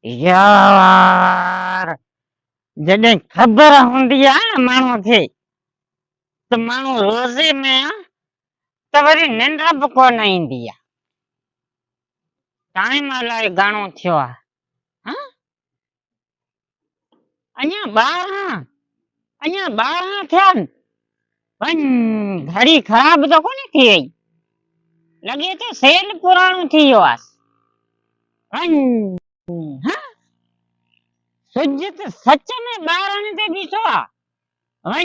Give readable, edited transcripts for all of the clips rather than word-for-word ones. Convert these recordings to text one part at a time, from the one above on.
यार जॾहिं ख़बर हूंदी आहे न माण्हू खे त माण्हू रोज़े में त वरी निंड बि कोन ईंदी आहे। टाइम अलाए घणो थियो आहे। अञा 12 थिया आहिनि। वञ घड़ी ख़राब त कोन थी वई, लॻे थो सेल पुराणो थी वियो आहे। वञ सिज त सच में 12 ते बीठो आहे। वञ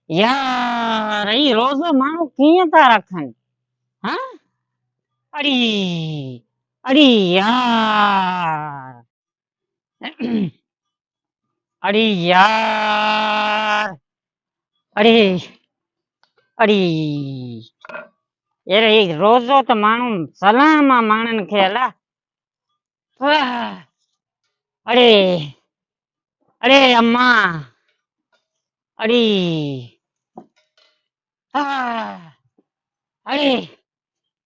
यार ही रोज़ो माण्हू कीअं था रखनि। अरे अरे यार अरे यार अरे अरे अरे रोज़ो त माण्हू सलाम आहे माण्हुनि खे अला। अरे अरे अम्मा अरे अरे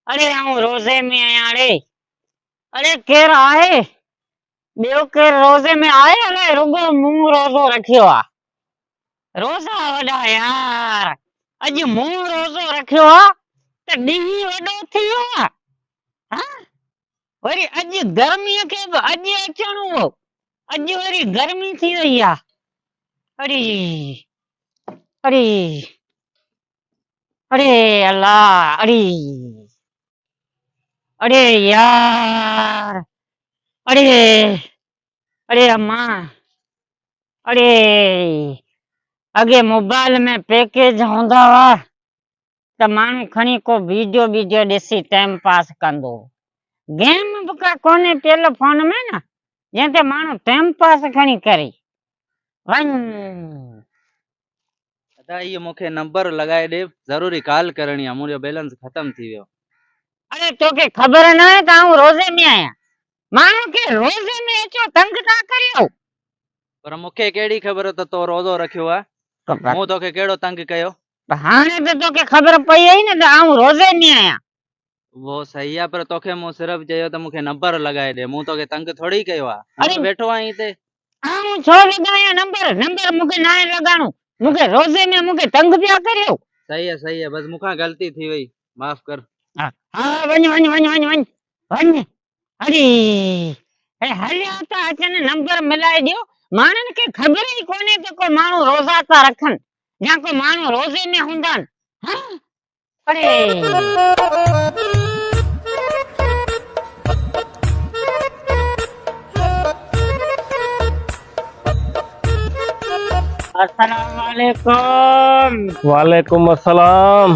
अरे आऊं रोज़े में आहियां। अरे केरु आहे? ॿियो केरु रोज़े में आहे? अलाए रुगो मूं रोज़ो रखियो आहे। रोज़ा वॾा यार, अॼु मूं रोज़ो रखियो आहे त ॾींहुं वॾो थी वियो आहे। वरी अॼु गर्मीअ खे बि अॼु अचणो हो, अॼु वरी गर्मी थी वई आहे। अरे अरे अरे अल्लाह अरे अरे यार अरे अरे अम्मा अरे अॻे मोबाइल में पैकेज हूंदा हुआ त माण्हू खणी को वीडियो ॾिसी टाइम पास कंदो। गेम बि का कोन्हे पियल फोन में न जंहिं ते माण्हू टाइम पास खणी करे। वञ ये मूंखे नंबर लगाए ॾे, ज़रूरी कॉल करणी आहे, मुंहिंजो बैलेंस ख़त्म थी वियो। अरे तोखे ख़बर न आहे त आऊं रोज़े में आहियां। माण्हू खे रोज़े में अचो तंग था करियो। पर मूंखे कहिड़ी ख़बर त तो रोज़ो रखियो आहे? मूं तोखे कहिड़ो तंग कयो? हाणे त तोखे ख़बर पई आई न त आऊं रोज़े में आहियां। वो सही आहे, पर तोखे मूं सिर्फ़ चयो त मूंखे नंबर लगाए ॾे, मूं तोखे तंग थोड़ी कयो आहे। अरे वेठो आहीं हिते। आऊं छो लॻायां नंबर मूंखे न आहे लॻाइणो। मूंखे रोज़े में मूंखे तंग पिया करियो। सही है बस मूंखां ग़लती थी वई, माफ़ कर। हाँ वञ वञ वञ वञ वञ वञ। अरे हलिया था अचनि नंबर मिलाए ॾियो। माण्हुनि खे ख़बर ई कोन्हे त को माण्हू रोज़ा था रखनि या को माण्हू रोज़े में हूंदा आहिनि। अरे अस्सलामुअलैकुम। वालेकुम अस्सलाम।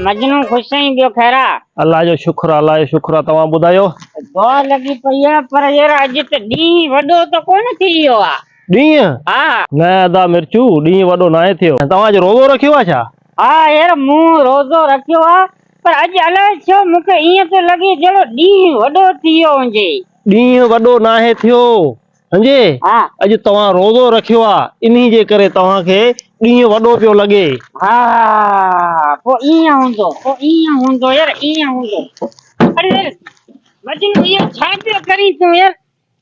मजनू खुश आहीं? ॿियो खैरा? अल्लाह जो शुक्र तव्हां ॿुधायो? दुआ लॻी पई आहे पर यार अॼु त ॾींहुं वॾो त कोन थी वियो आहे। ॾींहुं? हा न अदा मिर्चू, ॾींहुं वॾो न आहे थियो। तव्हां जो रोज़ो रखियो आहे छा? हा यार मूं रोज़ो रखियो आहे पर अॼु अलाए छो मूंखे ईअं थो लॻे जहिड़ो ॾींहुं वॾो थी वियो हुजे। ॾींहुं वॾो न आहे थियो हंजे। अॼु तव्हां रोज़ो रखियो आहे इन्ही जे करे तव्हांखे ॾींहुं वॾो पियो लॻे। हा पोइ ईअं हूंदो यार ईअं हूंदो। अरे मजनू इहो छा पियो करीं तूं यार?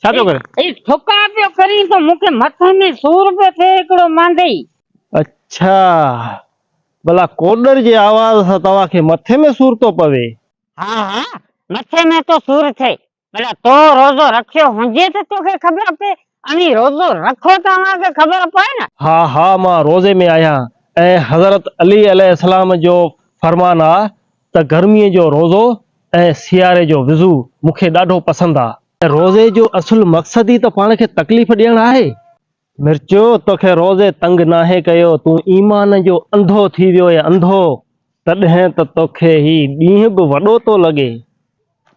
छा पियो करे? ठुका पियो करीं त मूंखे मथे में सूर पियो थिए हिकिड़ो मांदई। अच्छा भला कोडर जे आवाज़ सां तव्हांखे मथे में सूर थो पवे? हा मथे में तो सूर थिए। भला तो रोज़ो रखियो हुजे त तोखे ख़बर पए। अनी रोज़ो रखो तव्हांखे ख़बर पए न। हा मां रोज़े में आहियां ऐं हज़रत अली अलैहिस्सलाम जो फरमान आहे त गर्मीअ जो रोज़ो ऐं सियारे जो विज़ू मूंखे ॾाढो पसंदि आहे। रोज़े जो असुल मक़सद ई त पाण खे तकलीफ़ ॾियण आहे। मिर्चो तोखे रोज़े तंग नाहे कयो, तूं ईमान जो अंधो थी वियो आहे अंधो, तॾहिं त तोखे ही ॾींहुं बि वॾो थो लॻे।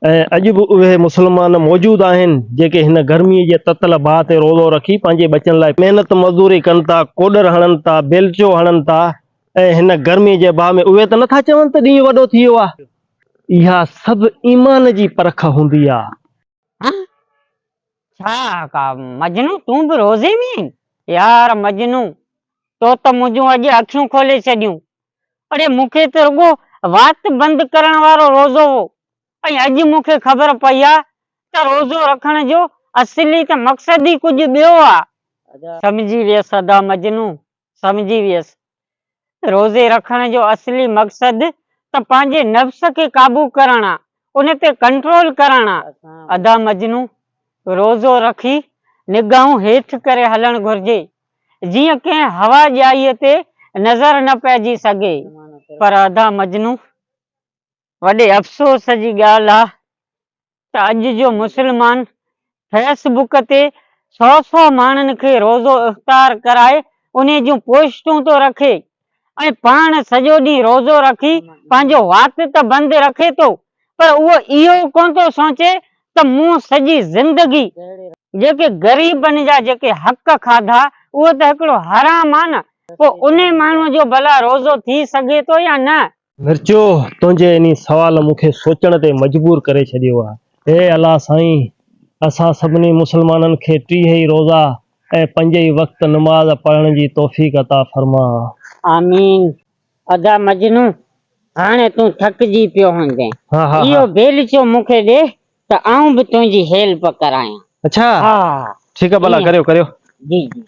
ऐं अॼु बि उहे मुस्लमान मौजूद आहिनि जेके हिन गर्मीअ जे ततल बाहि ते रोज़ो रखी पंहिंजे बचनि लाइ महिनत मज़दूरी कनि था, कोडर हणनि था, बेलचो हणनि था ऐं हिन गर्मीअ जे बाहि में उहे त नथा चवनि त ॾींहुं वॾो थी वियो आहे। इहा सभु ईमान जी परख हूंदी आहे। छा का मजनू तूं बि रोज़े में? यार मजनू तो मुंहिंजूं अॼु अखियूं खोले छॾियूं। अड़े मूंखे त रुगो वात बंदि करण वारो रोज़ो हो, ऐं अॼु मूंखे ख़बर पई आहे त रोज़ो रखण जो असली त मक़सद ई कुझु ॿियो आहे। समझी वियसि अदा मजनू, समझी वियसि। रोज़े रखण जो असली मक़सद त पंहिंजे नफ़्स खे काबू करण आहे, उन ते कंट्रोल करण आहे। अदा मजनू, रोज़ो रखी निगाहूं हेठि करे हलणु घुर्जे, जीअं कंहिं हवा ॼाईअ ते नज़र न पइजी सघे। पर अदा मजनू, वॾे अफ़सोस जी ॻाल्हि आहे त अॼु जो मुस्लमान फेसबुक ते 100 माण्हुनि खे रोज़ो इफ़्तार कराए उन जूं पोस्टूं थो रखे, ऐं पाण सॼो ॾींहुं रोज़ो रखी पंहिंजो वात त बंदि रखे थो, पर उहो इहो कोन थो सोचे त मूं सॼी ज़िंदगी जेके ग़रीबनि जा जेके हक़ खाधा उहो त हिकिड़ो हराम आहे न। पोइ उन माण्हूअ जो भला रोज़ो थी सघे थो या न? मिर्चो, तुंहिंजे इन सवाल मूंखे सोचण ते मजबूर करे छॾियो आहे। हे अलाह साईं, असां सभिनी मुस्लमाननि खे 30 रोज़ा ऐं 5 वक़्त नमाज़ पढ़ण जी तौफ़ीक़ अता फरमा। आमीन। अदा मजनू, हाणे तूं थकिजी पियो हूंदे, हा हा इहो बेलचो मूंखे ॾे त आऊं बि तुंहिंजी हेल्प करायां। अच्छा, हा ठीकु आहे, भला करियो करियो। जी जी।